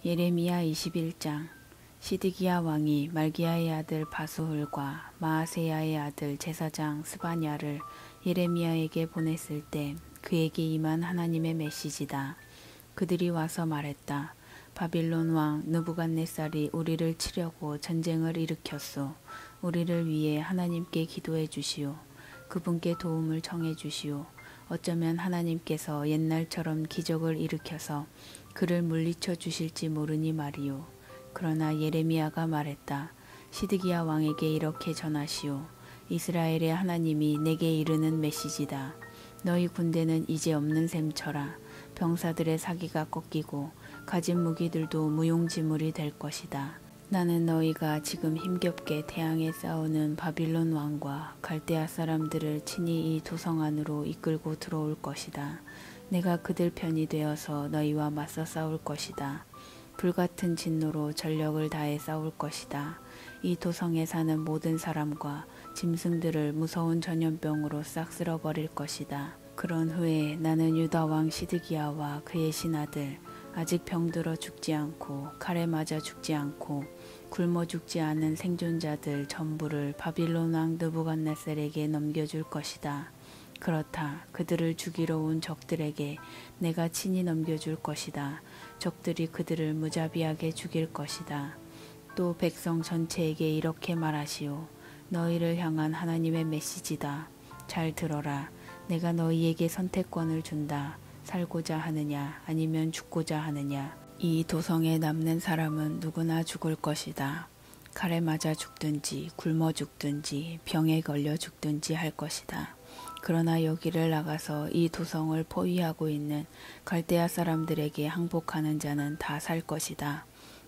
예레미야 21장. 시드기야 왕이 말기야의 아들 바수훌과 마아세야의 아들 제사장 스바냐를 예레미야에게 보냈을 때 그에게 임한 하나님의 메시지다. 그들이 와서 말했다. 바빌론 왕 느부갓네살이 우리를 치려고 전쟁을 일으켰소. 우리를 위해 하나님께 기도해 주시오. 그분께 도움을 청해 주시오. 어쩌면 하나님께서 옛날처럼 기적을 일으켜서 그를 물리쳐 주실지 모르니 말이오. 그러나 예레미야가 말했다. 시드기야 왕에게 이렇게 전하시오. 이스라엘의 하나님이 내게 이르는 메시지다. 너희 군대는 이제 없는 셈 쳐라. 병사들의 사기가 꺾이고 가진 무기들도 무용지물이 될 것이다. 나는 너희가 지금 힘겹게 태양에 싸우는 바빌론 왕과 갈대아 사람들을 친히 이 도성 안으로 이끌고 들어올 것이다. 내가 그들 편이 되어서 너희와 맞서 싸울 것이다. 불같은 진노로 전력을 다해 싸울 것이다. 이 도성에 사는 모든 사람과 짐승들을 무서운 전염병으로 싹 쓸어버릴 것이다. 그런 후에 나는 유다 왕 시드기야와 그의 신하들, 아직 병들어 죽지 않고 칼에 맞아 죽지 않고 굶어 죽지 않은 생존자들 전부를 바빌론 왕 느부갓네살에게 넘겨줄 것이다. 그렇다. 그들을 죽이러 온 적들에게 내가 친히 넘겨줄 것이다. 적들이 그들을 무자비하게 죽일 것이다. 또 백성 전체에게 이렇게 말하시오. 너희를 향한 하나님의 메시지다. 잘 들어라. 내가 너희에게 선택권을 준다. 살고자 하느냐 아니면 죽고자 하느냐. 이 도성에 남는 사람은 누구나 죽을 것이다. 칼에 맞아 죽든지 굶어 죽든지 병에 걸려 죽든지 할 것이다. 그러나 여기를 나가서 이 도성을 포위하고 있는 갈대아 사람들에게 항복하는 자는 다 살 것이다.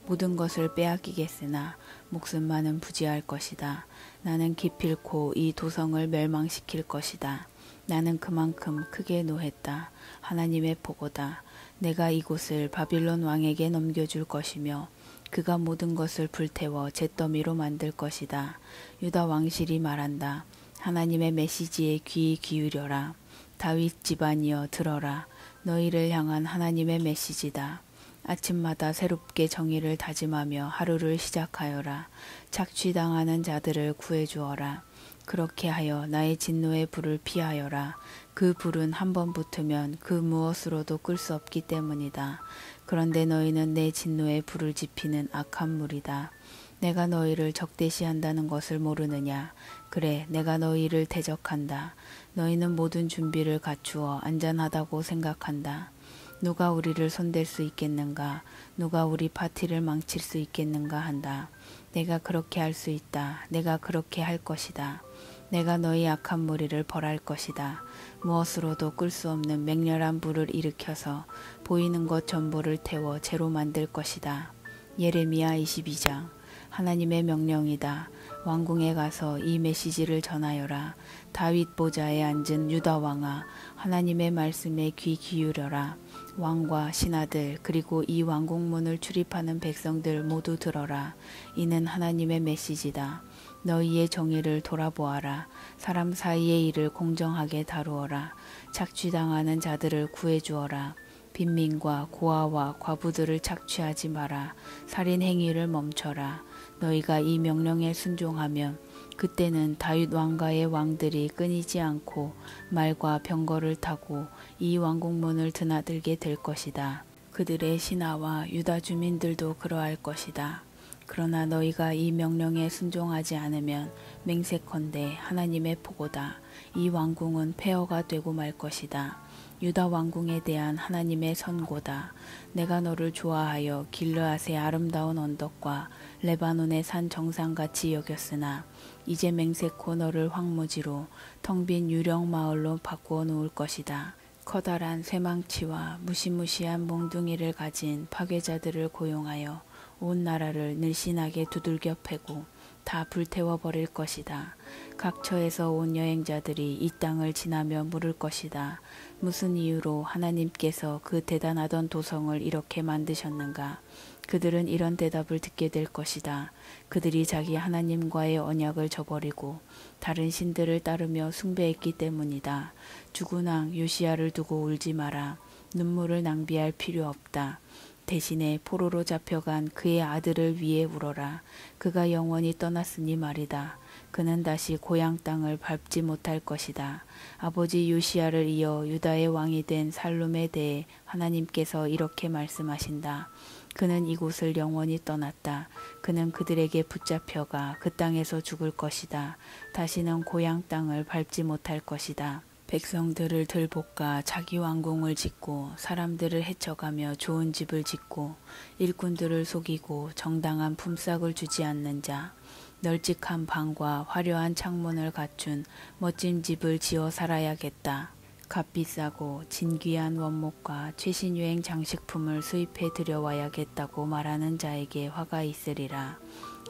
모든 것을 빼앗기겠으나 목숨만은 부지할 것이다. 나는 기필코 이 도성을 멸망시킬 것이다. 나는 그만큼 크게 노했다. 하나님의 보고다. 내가 이곳을 바빌론 왕에게 넘겨줄 것이며 그가 모든 것을 불태워 잿더미로 만들 것이다. 유다 왕실이 말한다. 하나님의 메시지에 귀 기울여라. 다윗 집안이여 들어라. 너희를 향한 하나님의 메시지다. 아침마다 새롭게 정의를 다짐하며 하루를 시작하여라. 착취당하는 자들을 구해주어라. 그렇게 하여 나의 진노의 불을 피하여라. 그 불은 한번 붙으면 그 무엇으로도 끌 수 없기 때문이다. 그런데 너희는 내 진노의 불을 지피는 악한 무리다. 내가 너희를 적대시한다는 것을 모르느냐. 그래, 내가 너희를 대적한다. 너희는 모든 준비를 갖추어 안전하다고 생각한다. 누가 우리를 손댈 수 있겠는가? 누가 우리 파티를 망칠 수 있겠는가 한다. 내가 그렇게 할 수 있다. 내가 그렇게 할 것이다. 내가 너희 악한 무리를 벌할 것이다. 무엇으로도 끌 수 없는 맹렬한 불을 일으켜서 보이는 것 전부를 태워 재로 만들 것이다. 예레미야 22장. 하나님의 명령이다. 왕궁에 가서 이 메시지를 전하여라. 다윗 보좌에 앉은 유다 왕아, 하나님의 말씀에 귀 기울여라. 왕과 신하들 그리고 이 왕궁문을 출입하는 백성들 모두 들어라. 이는 하나님의 메시지다. 너희의 정의를 돌아보아라. 사람 사이의 일을 공정하게 다루어라. 착취당하는 자들을 구해주어라. 빈민과 고아와 과부들을 착취하지 마라. 살인 행위를 멈춰라. 너희가 이 명령에 순종하면 그때는 다윗 왕가의 왕들이 끊이지 않고 말과 병거를 타고 이 왕궁문을 드나들게 될 것이다. 그들의 신하와 유다 주민들도 그러할 것이다. 그러나 너희가 이 명령에 순종하지 않으면 맹세컨대 하나님의 보고다. 이 왕궁은 폐허가 되고 말 것이다. 유다 왕궁에 대한 하나님의 선고다. 내가 너를 좋아하여 길르앗의 아름다운 언덕과 레바논의 산 정상같이 여겼으나 이제 맹세코 너를 황무지로 텅 빈 유령 마을로 바꾸어 놓을 것이다. 커다란 쇠망치와 무시무시한 몽둥이를 가진 파괴자들을 고용하여 온 나라를 늘씬하게 두들겨 패고 다 불태워버릴 것이다. 각처에서 온 여행자들이 이 땅을 지나며 물을 것이다. 무슨 이유로 하나님께서 그 대단하던 도성을 이렇게 만드셨는가? 그들은 이런 대답을 듣게 될 것이다. 그들이 자기 하나님과의 언약을 저버리고 다른 신들을 따르며 숭배했기 때문이다. 죽은 왕 요시야를 두고 울지 마라. 눈물을 낭비할 필요 없다. 대신에 포로로 잡혀간 그의 아들을 위해 울어라. 그가 영원히 떠났으니 말이다. 그는 다시 고향 땅을 밟지 못할 것이다. 아버지 요시야를 이어 유다의 왕이 된 살룸에 대해 하나님께서 이렇게 말씀하신다. 그는 이곳을 영원히 떠났다. 그는 그들에게 붙잡혀가 그 땅에서 죽을 것이다. 다시는 고향 땅을 밟지 못할 것이다. 백성들을 들볶아 자기 왕궁을 짓고 사람들을 헤쳐가며 좋은 집을 짓고 일꾼들을 속이고 정당한 품삯을 주지 않는 자, 널찍한 방과 화려한 창문을 갖춘 멋진 집을 지어 살아야겠다. 값비싸고 진귀한 원목과 최신 유행 장식품을 수입해 들여와야겠다고 말하는 자에게 화가 있으리라.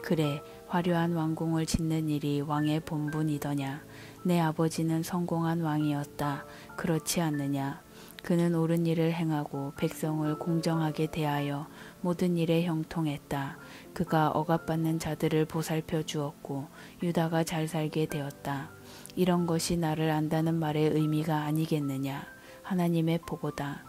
그래, 화려한 왕궁을 짓는 일이 왕의 본분이더냐. 내 아버지는 성공한 왕이었다. 그렇지 않느냐. 그는 옳은 일을 행하고 백성을 공정하게 대하여 모든 일에 형통했다. 그가 억압받는 자들을 보살펴 주었고 유다가 잘 살게 되었다. 이런 것이 나를 안다는 말의 의미가 아니겠느냐. 하나님의 보고다.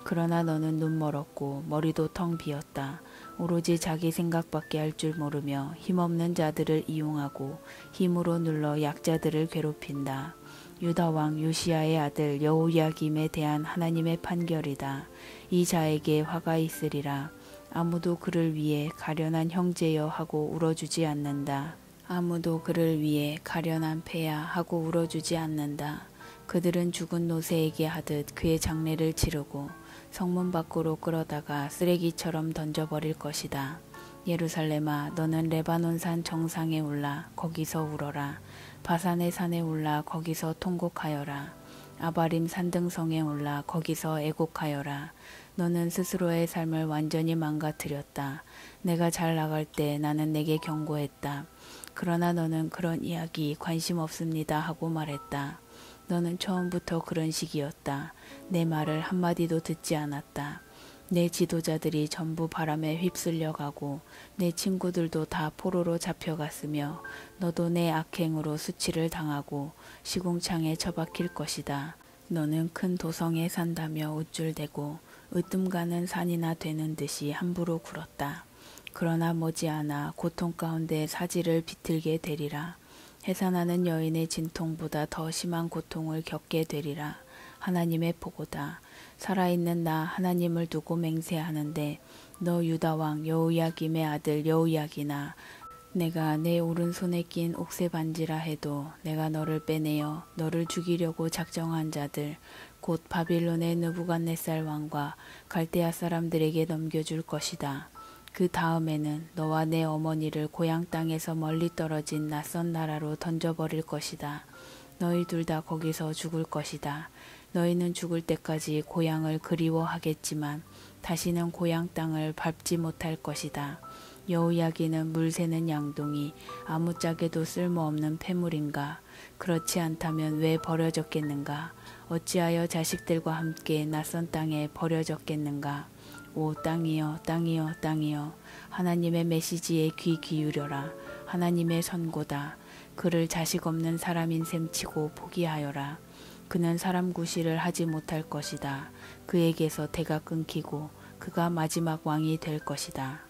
그러나 너는 눈멀었고 머리도 텅 비었다. 오로지 자기 생각밖에 할 줄 모르며 힘없는 자들을 이용하고 힘으로 눌러 약자들을 괴롭힌다. 유다 왕 요시야의 아들 여호야김에 대한 하나님의 판결이다. 이 자에게 화가 있으리라. 아무도 그를 위해 가련한 형제여 하고 울어주지 않는다. 아무도 그를 위해 가련한 패야 하고 울어주지 않는다. 그들은 죽은 노새에게 하듯 그의 장례를 치르고 성문 밖으로 끌어다가 쓰레기처럼 던져버릴 것이다. 예루살렘아, 너는 레바논산 정상에 올라 거기서 울어라. 바산의 산에 올라 거기서 통곡하여라. 아바림 산등성에 올라 거기서 애곡하여라. 너는 스스로의 삶을 완전히 망가뜨렸다. 내가 잘 나갈 때 나는 내게 경고했다. 그러나 너는 그런 이야기 관심 없습니다 하고 말했다. 너는 처음부터 그런 식이었다. 내 말을 한마디도 듣지 않았다. 내 지도자들이 전부 바람에 휩쓸려 가고 내 친구들도 다 포로로 잡혀갔으며 너도 내 악행으로 수치를 당하고 시궁창에 처박힐 것이다. 너는 큰 도성에 산다며 우쭐대고 으뜸 가는 산이나 되는 듯이 함부로 굴었다. 그러나 머지않아 고통 가운데 사지를 비틀게 되리라. 해산하는 여인의 진통보다 더 심한 고통을 겪게 되리라. 하나님의 보고다. 살아있는 나 하나님을 두고 맹세하는데 너 유다왕 여호야김의 아들 여호야기나, 내가 내 오른손에 낀 옥새 반지라 해도 내가 너를 빼내어 너를 죽이려고 작정한 자들 곧 바빌론의 느부갓네살 왕과 갈대아 사람들에게 넘겨줄 것이다. 그 다음에는 너와 내 어머니를 고향 땅에서 멀리 떨어진 낯선 나라로 던져버릴 것이다. 너희 둘 다 거기서 죽을 것이다. 너희는 죽을 때까지 고향을 그리워하겠지만 다시는 고향 땅을 밟지 못할 것이다. 여호야기는 물 새는 양동이 아무짝에도 쓸모없는 폐물인가? 그렇지 않다면 왜 버려졌겠는가? 어찌하여 자식들과 함께 낯선 땅에 버려졌겠는가? 오 땅이여 땅이여 땅이여, 하나님의 메시지에 귀 기울여라. 하나님의 선고다. 그를 자식 없는 사람인 셈 치고 포기하여라. 그는 사람 구실을 하지 못할 것이다. 그에게서 대가 끊기고 그가 마지막 왕이 될 것이다.